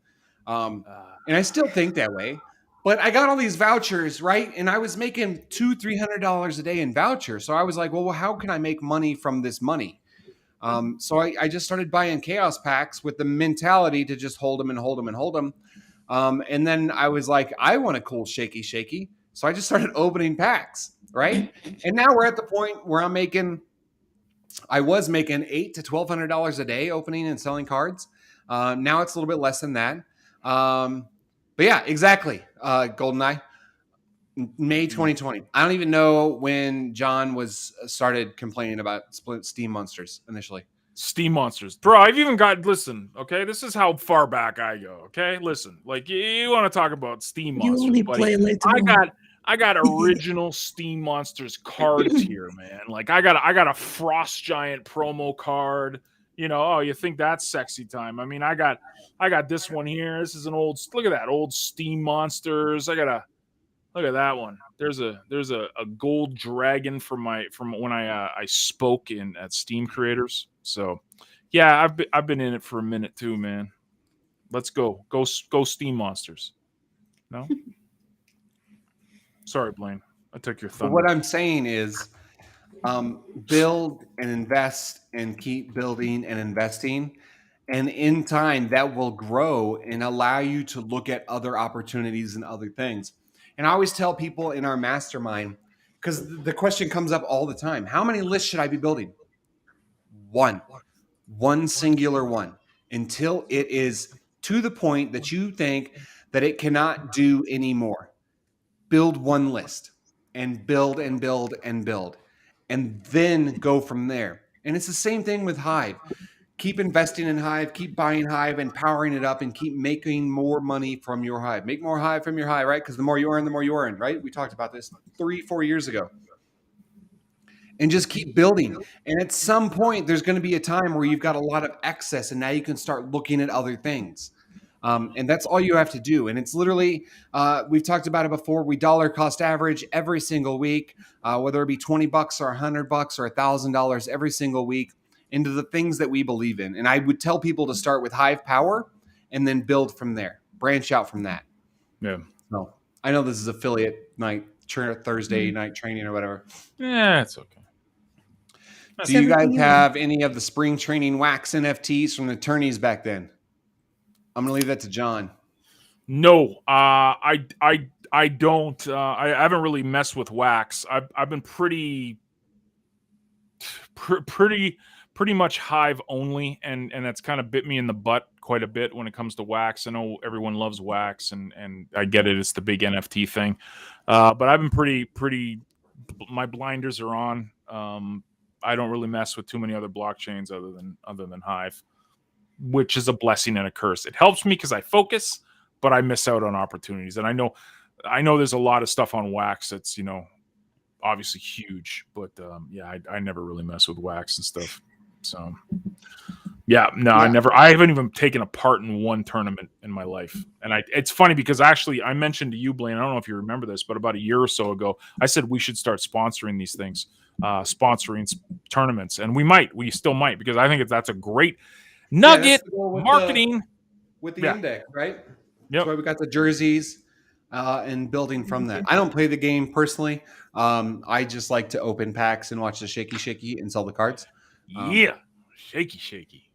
And I still think that way. But I got all these vouchers, right? And I was making $200-$300 a day in vouchers. So I was like, well, how can I make money from this money? So I just started buying chaos packs with the mentality to just hold them and hold them and hold them. And then I was like, I want a cool shaky shaky. So I just started opening packs, right? And now we're at the point where I was making $800 to $1,200 a day opening and selling cards. Now it's a little bit less than that. But yeah, exactly. GoldenEye, May 2020. I don't even know when John started complaining about Steam Monsters initially. Steam Monsters, bro. I've even got. Listen, okay, this is how far back I go. Okay, listen, like you want to talk about Steam Monsters? You only play later. I got original Steam Monsters cards here, man. Like I got a Frost Giant promo card. You know, oh, you think that's sexy time? I mean, I got this one here. This is an old. Look at that old Steam Monsters. Look at that one. There's a gold dragon from when I spoke at Steam Creators. So, yeah, I've been in it for a minute too, man. Let's go Steam Monsters. No, sorry, Blaine. I took your thunder. But what I'm saying is, build and invest and keep building and investing. And in time, that will grow and allow you to look at other opportunities and other things. And I always tell people in our mastermind, because the question comes up all the time, how many lists should I be building? One singular one, until it is to the point that you think that it cannot do anymore. Build one list and build and build and build. And then go from there. And it's the same thing with Hive. Keep investing in Hive, keep buying Hive and powering it up and keep making more money from your Hive. Make more Hive from your Hive, right? Because the more you earn, right? We talked about this 3-4 years ago. And just keep building. And at some point, there's going to be a time where you've got a lot of excess and now you can start looking at other things. And that's all you have to do. And it's literally, we've talked about it before. We dollar cost average every single week, whether it be $20 or $100 or $1,000 every single week into the things that we believe in. And I would tell people to start with Hive Power and then build from there, branch out from that. Yeah. So I know this is affiliate night, Thursday night training or whatever. Yeah, it's okay. Do you guys have any of the spring training wax NFTs from the tourneys back then? I'm gonna leave that to John. No, I don't. I haven't really messed with wax. I've been pretty much Hive only, and that's kind of bit me in the butt quite a bit when it comes to wax. I know everyone loves wax, and I get it. It's the big NFT thing, but I've been pretty. My blinders are on. I don't really mess with too many other blockchains other than Hive, which is a blessing and a curse. It helps me because I focus, but I miss out on opportunities. And I know there's a lot of stuff on wax that's, obviously huge, but yeah, I never really mess with wax and stuff. So yeah, no, yeah. I haven't even taken a part in one tournament in my life. And it's funny because actually I mentioned to you, Blaine, I don't know if you remember this, but about a year or so ago, I said we should start sponsoring these things, sponsoring tournaments. And we still might, because I think that's a great nugget marketing with the index, right? Yep. That's why we got the jerseys and building from that. I don't play the game personally. I just like to open packs and watch the shaky and sell the cards. Yeah, shaky.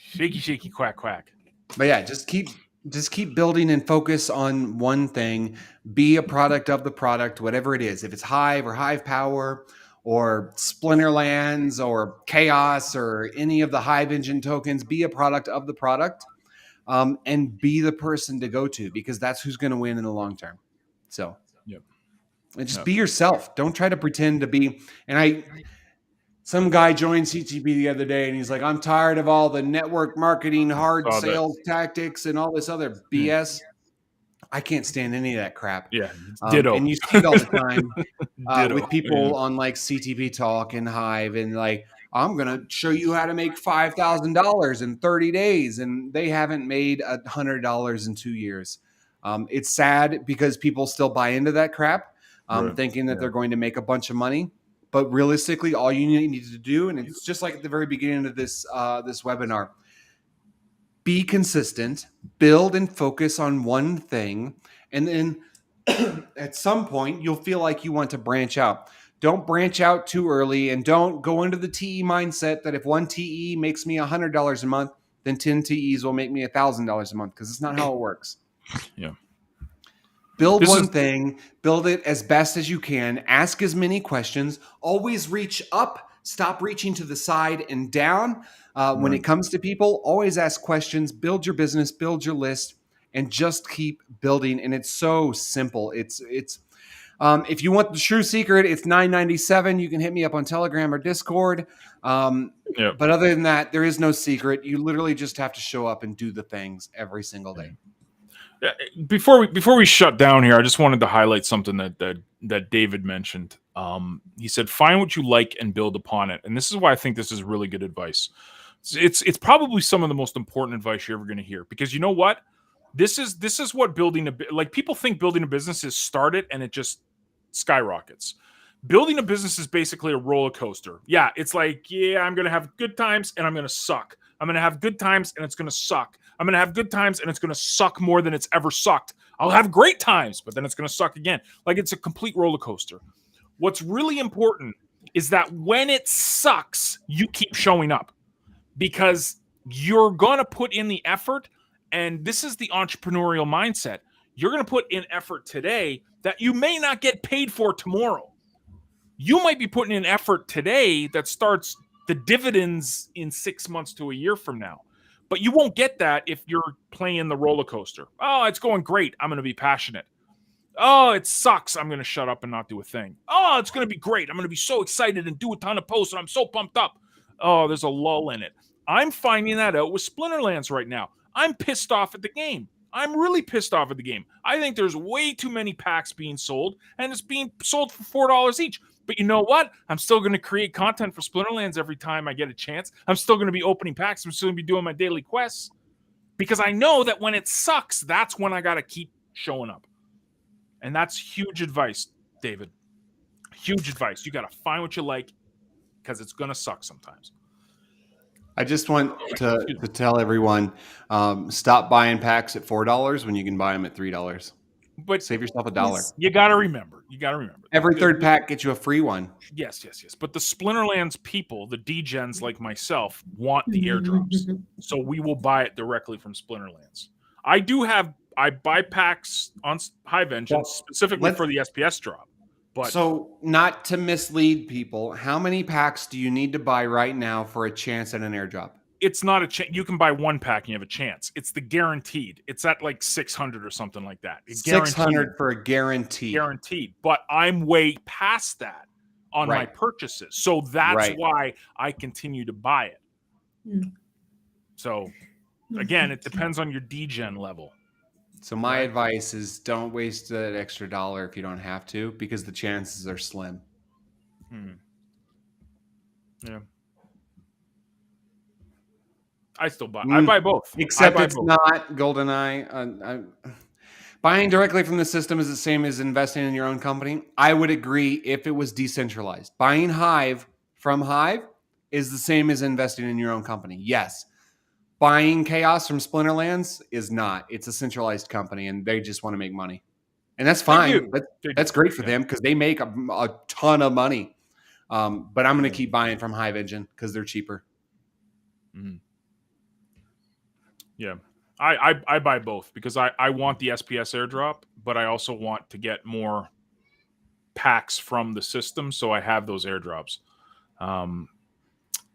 Shaky, quack, quack. But yeah, just keep building and focus on one thing. Be a product of the product, whatever it is. If it's Hive or Hive Power or Splinterlands or Chaos or any of the Hive Engine tokens, be a product of the product, and be the person to go to, because that's who's going to win in the long term. So, yep. And just be yourself. Don't try to pretend to be. And some guy joined CTP the other day and he's like, I'm tired of all the network marketing, hard sales tactics and all this other BS. I can't stand any of that crap. Yeah. Ditto. And you see it all the time with people on like CTP Talk and Hive, and like, I'm going to show you how to make $5,000 in 30 days. And they haven't made $100 in 2 years. It's sad because people still buy into that crap, thinking that they're going to make a bunch of money. But realistically, all you need to do, and it's just like at the very beginning of this webinar, be consistent, build and focus on one thing, and then at some point, you'll feel like you want to branch out. Don't branch out too early, and don't go into the TE mindset that if one TE makes me $100 a month, then 10 TEs will make me $1,000 a month, because it's not how it works. Yeah. Build one thing, build it as best as you can, ask as many questions, always reach up, stop reaching to the side and down. When it comes to people, always ask questions, build your business, build your list, and just keep building. And it's so simple. It's if you want the true secret, it's $9.97. You can hit me up on Telegram or Discord. But other than that, there is no secret. You literally just have to show up and do the things every single day. Before we shut down here, I just wanted to highlight something that David mentioned. He said, "Find what you like and build upon it." And this is why I think this is really good advice. It's probably some of the most important advice you're ever going to hear, because you know what? This is what building like, people think building a business is start it and it just skyrockets. Building a business is basically a roller coaster. Yeah, it's like, I'm going to have good times and I'm going to suck. I'm going to have good times and it's going to suck. I'm going to have good times and it's going to suck more than it's ever sucked. I'll have great times, but then it's going to suck again. Like, it's a complete roller coaster. What's really important is that when it sucks, you keep showing up, because you're going to put in the effort. And this is the entrepreneurial mindset. You're going to put in effort today that you may not get paid for tomorrow. You might be putting in effort today that starts the dividends in 6 months to a year from now. But you won't get that if you're playing the roller coaster. Oh, it's going great. I'm going to be passionate. Oh, it sucks. I'm going to shut up and not do a thing. Oh, it's going to be great. I'm going to be so excited and do a ton of posts, and I'm so pumped up. Oh, there's a lull in it. I'm finding that out with Splinterlands right now. I'm pissed off at the game. I'm really pissed off at the game. I think there's way too many packs being sold, and it's being sold for $4 each. But you know what? I'm still going to create content for Splinterlands every time I get a chance. I'm still going to be opening packs. I'm still going to be doing my daily quests, because I know that when it sucks, that's when I got to keep showing up. And that's huge advice, David. Huge advice. You got to find what you like, because it's going to suck sometimes. I just want to tell everyone, stop buying packs at $4 when you can buy them at $3. But save yourself $1. You got to remember. Every third pack gets you a free one. Yes. But the Splinterlands people, the degens like myself, want the airdrops. So we will buy it directly from Splinterlands. I buy packs on Hive Engine specifically for the SPS drop. But so, not to mislead people, how many packs do you need to buy right now for a chance at an airdrop? It's not a chance. You can buy one pack and you have a chance. It's the guaranteed. It's at like 600 or something like that. 600 for a guarantee. Guaranteed. But I'm way past that on my purchases. So that's why I continue to buy it. So, again, it depends on your degen level. So my advice is, don't waste that extra $1 if you don't have to, because the chances are slim. Yeah. I still buy. I buy both. Except it's not GoldenEye. Buying directly from the system is the same as investing in your own company. I would agree if it was decentralized. Buying Hive from Hive is the same as investing in your own company. Yes. Buying Chaos from Splinterlands is not. It's a centralized company, and they just want to make money. And that's fine. That's great for them, because they make a ton of money. But I'm going to keep buying from Hive Engine because they're cheaper. Yeah. I buy both because I want the SPS airdrop, but I also want to get more packs from the system, so I have those airdrops.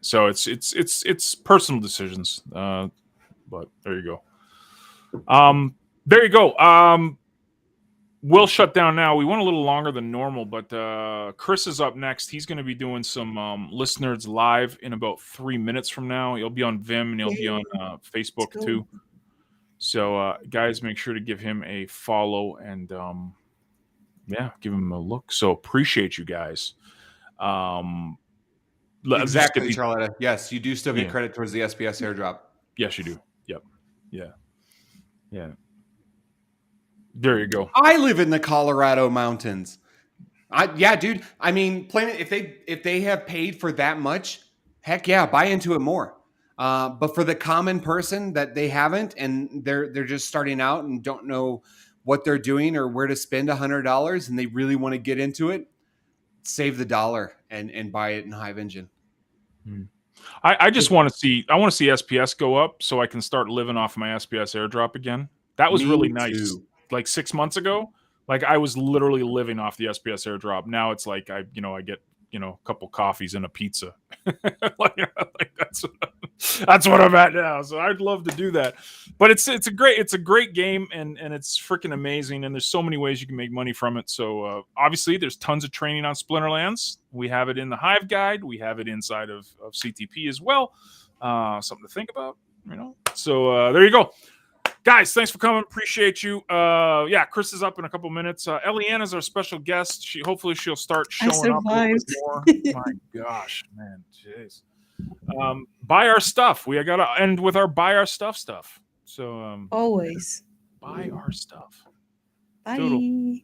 So it's personal decisions. But there you go. There you go. We'll shut down now. We went a little longer than normal, but Chris is up next. He's going to be doing some listeners live in about 3 minutes from now. He'll be on Vim and he'll be on Facebook too. So guys, make sure to give him a follow and give him a look. So appreciate you guys. Exactly, Charlotta. Yes, you do still get credit towards the SPS airdrop. Yes, you do. Yep. Yeah. There you go. I live in the Colorado mountains. Dude. I mean, Planet. If they have paid for that much, heck yeah, buy into it more. But for the common person that they haven't, and they're just starting out and don't know what they're doing or where to spend $100, and they really want to get into it, save the dollar and buy it in Hive Engine. I just want to see. I want to see SPS go up so I can start living off my SPS airdrop again. That was really nice. Too. Like 6 months ago, like I was literally living off the SPS airdrop. Now it's like I get a couple coffees and a pizza. like that's what I'm at now. So I'd love to do that. But it's a great game and it's freaking amazing. And there's so many ways you can make money from it. So obviously there's tons of training on Splinterlands. We have it in the Hive guide. We have it inside of CTP as well. Something to think about, So there you go. Guys, thanks for coming. Appreciate you. Chris is up in a couple minutes. Eliana's our special guest. Hopefully she'll start showing up a little bit more. My gosh, man, jeez. Buy our stuff. We got to end with our buy our stuff. So always buy our stuff. Bye. Toodle.